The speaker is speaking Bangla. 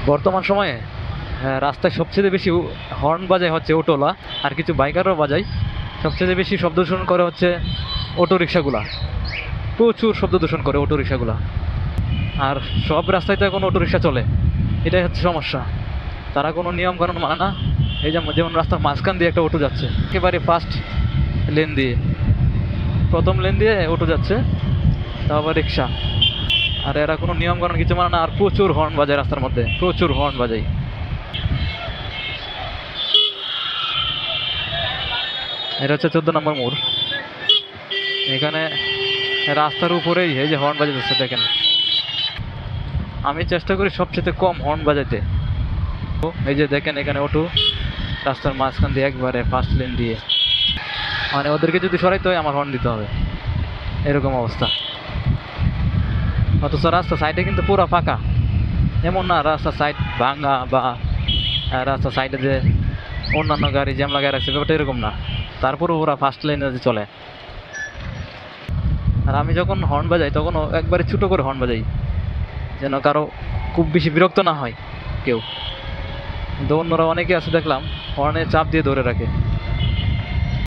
বর্তমান সময়ে রাস্তায় সবচেয়ে বেশি হর্ন বাজায় হচ্ছে অটোলা, আর কিছু বাইকারও বাজায়। সবচেয়ে বেশি শব্দ দূষণ করে হচ্ছে অটো রিক্সাগুলা, প্রচুর শব্দ দূষণ করে অটো রিক্সাগুলা। আর সব রাস্তায় তো এখন অটো রিক্সা চলে, এটাই হচ্ছে সমস্যা। তারা কোনো নিয়মকানুন মানে না। এই যেমন রাস্তার মাঝখান দিয়ে একটা অটো যাচ্ছে, একেবারে ফার্স্ট লেন দিয়ে, প্রথম লেন দিয়ে অটো যাচ্ছে, তারপর রিক্সা। আর এরা কোনো নিয়মকানুন কিছু মানে না, আর প্রচুর হর্ন বাজায় রাস্তার মধ্যে, প্রচুর হর্ন বাজায়। এটা হচ্ছে 14 নম্বর মোড়। এখানে রাস্তার উপরেই এই যে হর্ন বাজাচ্ছে দেখেন। আমি চেষ্টা করি সবচেয়ে কম হর্ন বাজাইতে। এই যে দেখেন এখানে অটো রাস্তার মাঝখান দিয়ে একবারে ফার্স্ট লেন দিয়ে, মানে ওদেরকে যদি সরাইতে হয় আমার হর্ন দিতে হবে, এরকম অবস্থা। অথচ রাস্তা সাইডে কিন্তু পুরো ফাঁকা, এমন না রাস্তা সাইড ভাঙা বা রাস্তা সাইডে যে অন্যান্য গাড়ি জ্যাম লাগাই রাখছে, ব্যাপারটা এরকম না। তারপরে ওরা ফার্স্ট লাইনে যে চলে। আর আমি যখন হর্ন বাজাই তখন একবারে ছোটো করে হর্ন বাজাই, যেন কারো খুব বেশি বিরক্ত না হয় কেউ। কিন্তু অন্যরা অনেকে আছে দেখলাম হর্নে চাপ দিয়ে ধরে রাখে।